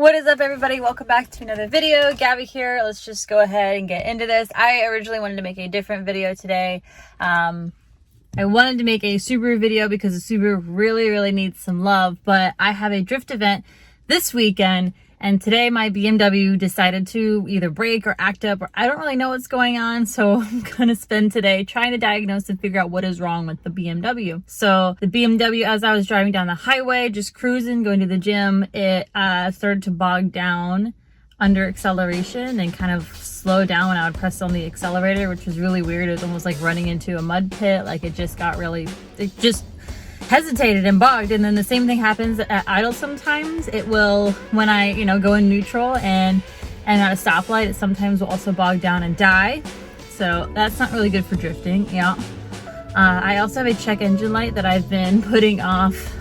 What is up, everybody? Welcome back to another video. Gabby here. Let's just go ahead and get into this. I originally wanted to make a different video today. I wanted to make a Subaru video because the Subaru really needs some love, but I have a drift event this weekend, and today my BMW decided to either break or act up, or I don't really know what's going on, so I'm gonna spend today trying to diagnose and figure out what is wrong with the BMW. So the BMW, as I was driving down the highway, just cruising, going to the gym, it started to bog down under acceleration and kind of slow down when I would press on the accelerator, which was really weird. It was almost like running into a mud pit. Like it just hesitated and bogged. And then the same thing happens at idle sometimes. It will, when I go in neutral and at a stoplight, it sometimes will also bog down and die. So that's not really good for drifting. I also have a check engine light that I've been putting off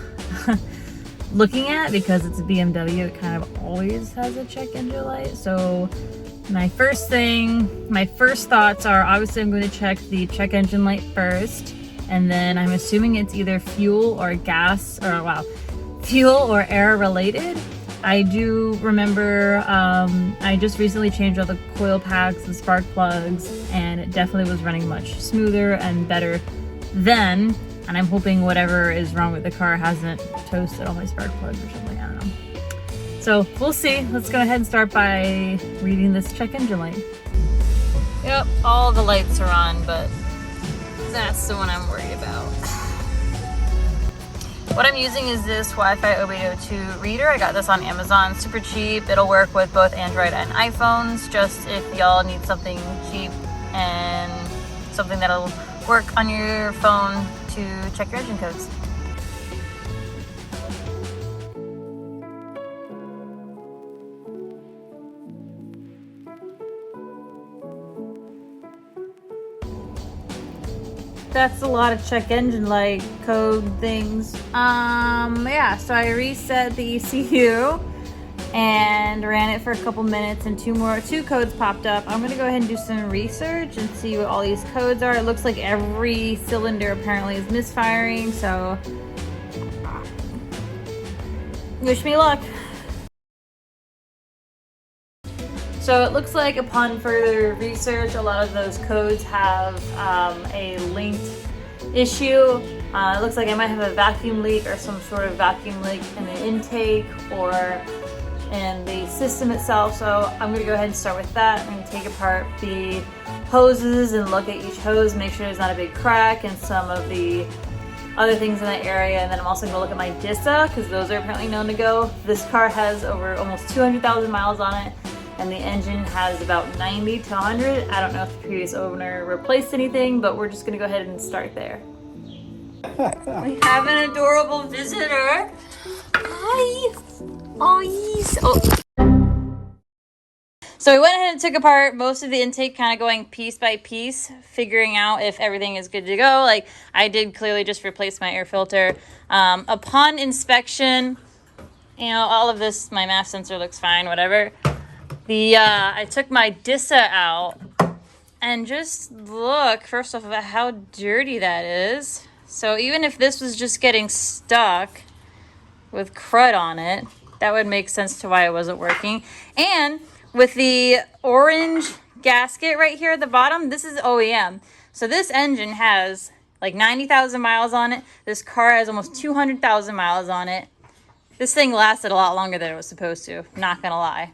looking at because it's a BMW. It kind of always has a check engine light. So my first thoughts are, obviously I'm going to check the check engine light first. And then I'm assuming it's either fuel or air related. I do remember I just recently changed all the coil packs and spark plugs, and it definitely was running much smoother and better then. And I'm hoping whatever is wrong with the car hasn't toasted all my spark plugs or something. I don't know. So we'll see. Let's go ahead and start by reading this check engine light. Yep, all the lights are on, but that's the one I'm worried about. What I'm using is this Wi-Fi OBD2 reader. I got this on Amazon, super cheap. It'll work with both Android and iPhones, just if y'all need something cheap and something that'll work on your phone to check your engine codes. That's a lot of check engine light code things. So I reset the ECU and ran it for a couple minutes, and two codes popped up. I'm gonna go ahead and do some research and see what all these codes are. It looks like every cylinder apparently is misfiring, so wish me luck. So it looks like upon further research, a lot of those codes have a linked issue. It looks like I might have a vacuum leak or some sort of vacuum leak in the intake or in the system itself. So I'm gonna go ahead and start with that. I'm gonna take apart the hoses and look at each hose, make sure there's not a big crack and some of the other things in that area. And then I'm also gonna look at my DISA, because those are apparently known to go. This car has over almost 200,000 miles on it, and the engine has about 90 to 100. I don't know if the previous owner replaced anything, but we're just gonna go ahead and start there. We have an adorable visitor. Hi. Oh, yes. Oh. So we went ahead and took apart most of the intake, kind of going piece by piece, figuring out if everything is good to go. Like I did clearly just replace my air filter. Upon inspection, all of this, my mass sensor looks fine, whatever. I took my DISA out and just look first off at how dirty that is. So even if this was just getting stuck with crud on it, that would make sense to why it wasn't working. And with the orange gasket right here at the bottom, this is OEM. So this engine has like 90,000 miles on it. This car has almost 200,000 miles on it. This thing lasted a lot longer than it was supposed to, not gonna lie.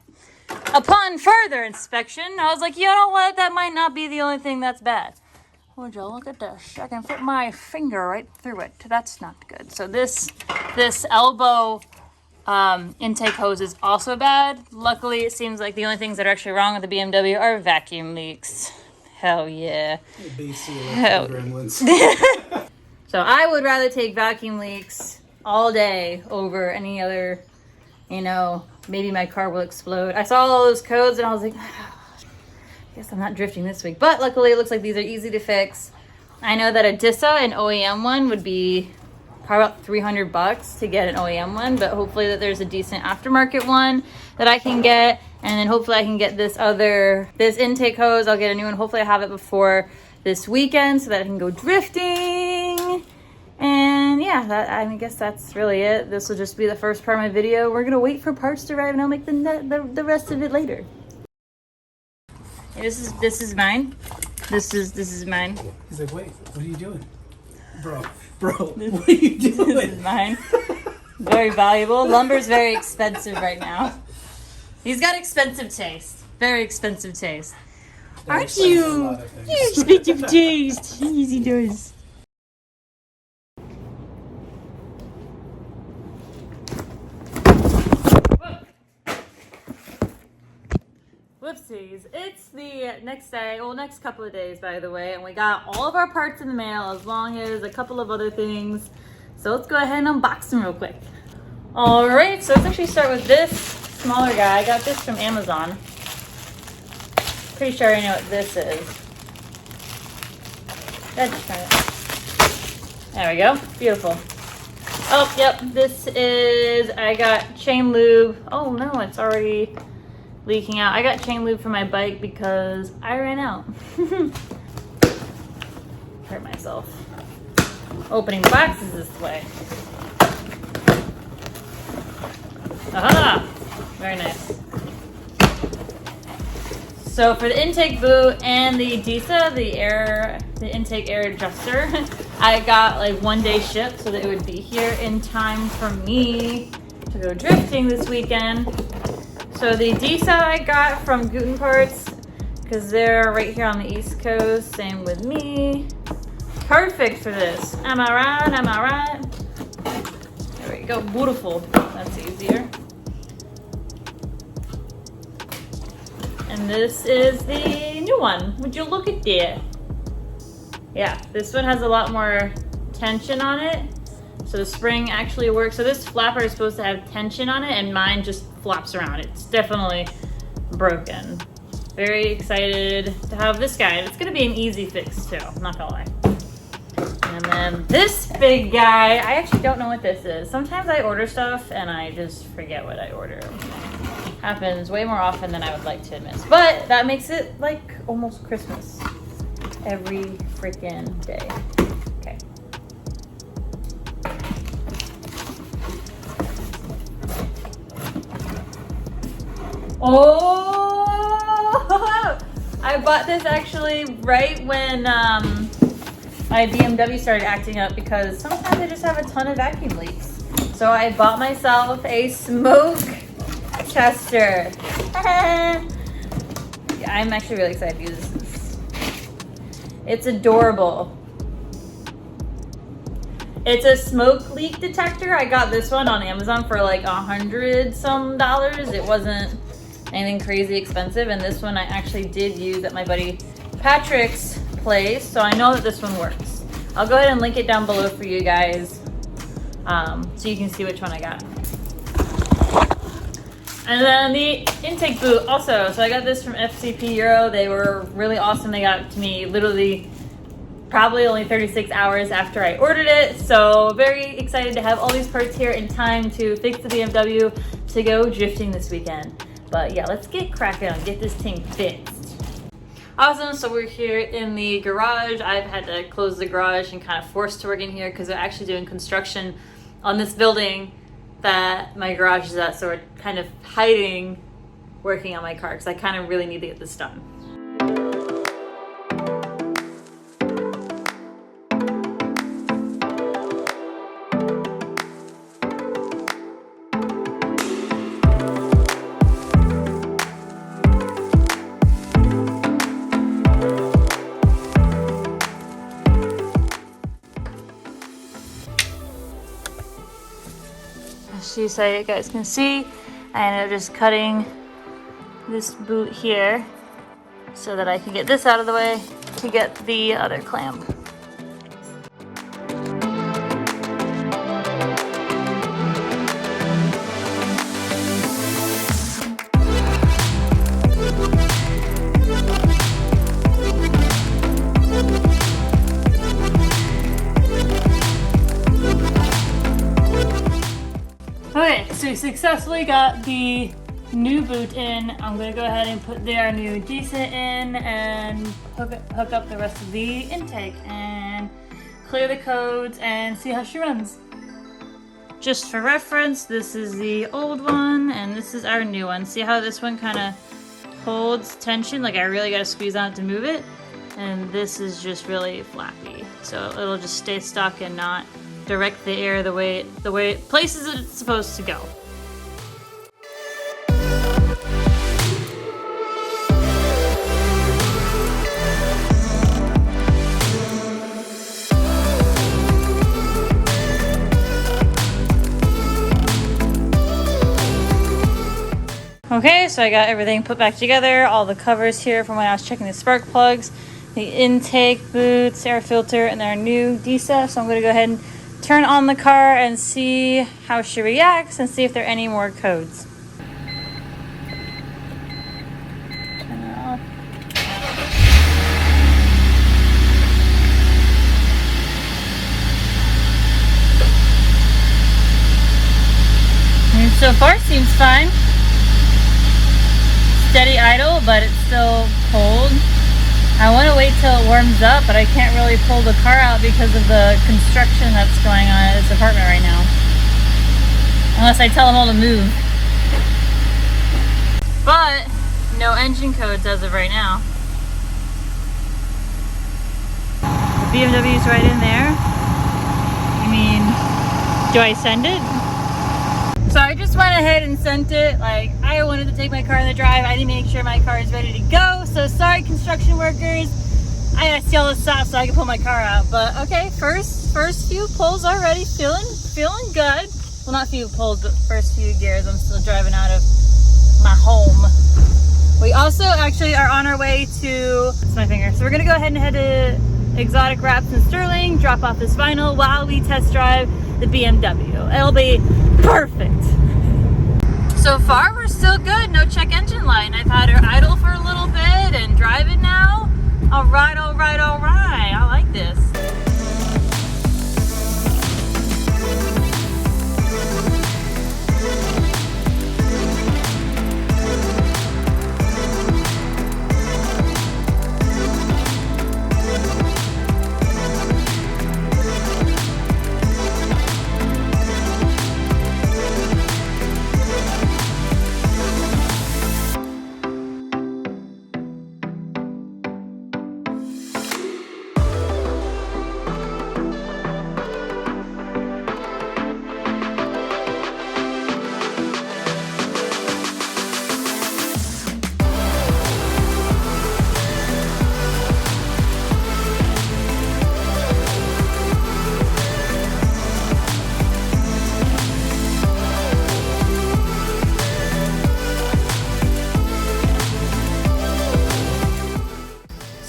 Upon further inspection, I was like, you know what? That might not be the only thing that's bad. Would you look at this? I can fit my finger right through it. That's not good. So this elbow intake hose is also bad. Luckily, it seems like the only things that are actually wrong with the BMW are vacuum leaks. Hell yeah. Hell. So I would rather take vacuum leaks all day over any other, maybe my car will explode. I saw all those codes and I was like, I guess I'm not drifting this week. But luckily it looks like these are easy to fix. I know that a DISA, an OEM one, would be probably about $300 to get an OEM one, but hopefully that there's a decent aftermarket one that I can get. And then hopefully I can get this intake hose. I'll get a new one. Hopefully I have it before this weekend so that I can go drifting. And And yeah, I guess that's really it. This will just be the first part of my video. We're gonna wait for parts to arrive and I'll make the rest of it later. This is mine. This is mine. He's like, wait, what are you doing? Bro, what are you doing? This is mine. Very valuable. Lumber's very expensive right now. He's got expensive taste. Very expensive taste. Aren't you? You expensive taste. Easy does. Whoopsies. It's the next day, well, next couple of days, by the way, and we got all of our parts in the mail as long as a couple of other things. So let's go ahead and unbox them real quick. All right, so let's actually start with this smaller guy. I got this from Amazon. Pretty sure I know what this is. Let's try it. There we go. Beautiful. Oh, yep. This is, I got chain lube. Oh no, it's already leaking out. I got chain lube for my bike because I ran out. Hurt myself. Opening boxes this way. Aha! Very nice. So for the intake boot and the DISA, the intake air adjuster, I got like 1 day ship so that it would be here in time for me to go drifting this weekend. So the DISA I got from Guten Parts because they're right here on the East Coast. Same with me. Perfect for this. Am I right? Am I right? There we go. Beautiful. That's easier. And this is the new one. Would you look at that? Yeah, this one has a lot more tension on it. So the spring actually works. So this flapper is supposed to have tension on it and mine just flops around. It's definitely broken. Very excited to have this guy. It's gonna be an easy fix too, I'm not gonna lie. And then this big guy, I actually don't know what this is. Sometimes I order stuff and I just forget what I order. Happens way more often than I would like to admit. But that makes it like almost Christmas every freaking day. Okay. Oh! I bought this actually right when my BMW started acting up because sometimes I just have a ton of vacuum leaks. So I bought myself a smoke tester. I'm actually really excited to use this. It's adorable. It's a smoke leak detector. I got this one on Amazon for like $100 some. It wasn't anything crazy expensive, and this one I actually did use at my buddy Patrick's place, so I know that this one works. I'll go ahead and link it down below for you guys so you can see which one I got. And then the intake boot also. So I got this from FCP Euro. They were really awesome. They got it to me literally probably only 36 hours after I ordered it. So very excited to have all these parts here in time to fix the BMW to go drifting this weekend. But yeah, let's get cracking on, get this thing fixed. Awesome, so we're here in the garage. I've had to close the garage and kind of forced to work in here because they're actually doing construction on this building that my garage is at, so we're kind of hiding working on my car because I kind of really need to get this done. So you guys can see, I ended up just cutting this boot here so that I can get this out of the way to get the other clamp. Okay, so we successfully got the new boot in. I'm gonna go ahead and put their new DISA in and hook up the rest of the intake. And clear the codes, and see how she runs. Just for reference, this is the old one, and this is our new one. See how this one kind of holds tension? Like I really got to squeeze on it to move it. And this is just really flappy. So it'll just stay stuck and not direct the air the way it places it's supposed to go. Okay, so I got everything put back together, all the covers here from when I was checking the spark plugs, the intake, boots, air filter, and our new DSEF. So I'm going to go ahead and turn on the car and see how she reacts and see if there are any more codes. Turn it off. And so far seems fine. Steady idle, but it's still cold. I want to wait till it warms up, but I can't really pull the car out because of the construction that's going on at this apartment right now. Unless I tell them all to move. But no engine codes as of right now. The BMW's right in there. I mean, do I send it? So I just went ahead and sent it. Like, I wanted to take my car in the drive. I need to make sure my car is ready to go. So sorry, construction workers. I gotta see all this stuff so I can pull my car out. But okay, first few pulls already. Feeling good. Well, not few pulls, but first few gears. I'm still driving out of my home. We also actually are on our way to, it's my finger. So we're gonna go ahead and head to Exotic Wraps in Sterling, drop off this vinyl while we test drive the BMW. It'll be perfect. So far we're still good. No check engine light. And I've had her idle for a little bit and drive it now. All right. I like this.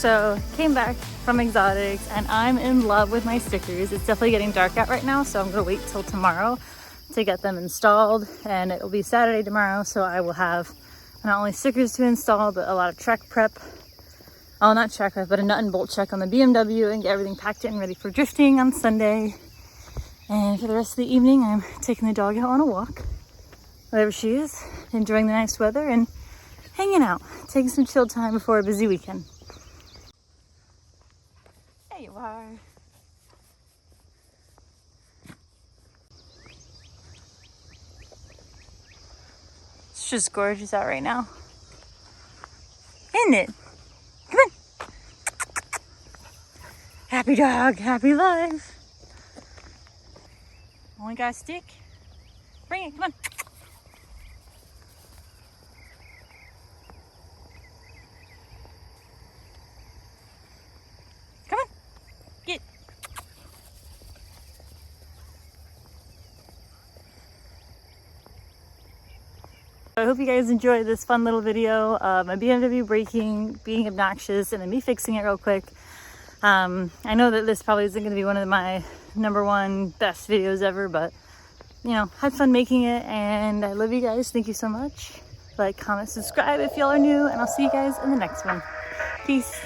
So came back from Exotics and I'm in love with my stickers. It's definitely getting dark out right now, so I'm gonna wait till tomorrow to get them installed, and it will be Saturday tomorrow, so I will have not only stickers to install but a lot of track prep. Oh, not track prep, but a nut and bolt check on the BMW and get everything packed in ready for drifting on Sunday. And for the rest of the evening, I'm taking the dog out on a walk, wherever she is, enjoying the nice weather and hanging out, taking some chill time before a busy weekend. There you are. It's just gorgeous out right now. Isn't it? Come on. Happy dog, happy life. Only got a stick. Bring it, come on. Come on, get. I hope you guys enjoyed this fun little video of my BMW braking, being obnoxious, and then me fixing it real quick. I know that this probably isn't going to be one of my #1 best videos ever, but you know, had fun making it, and I love you guys. Thank you so much. Like, comment, subscribe if y'all are new, and I'll see you guys in the next one. Peace.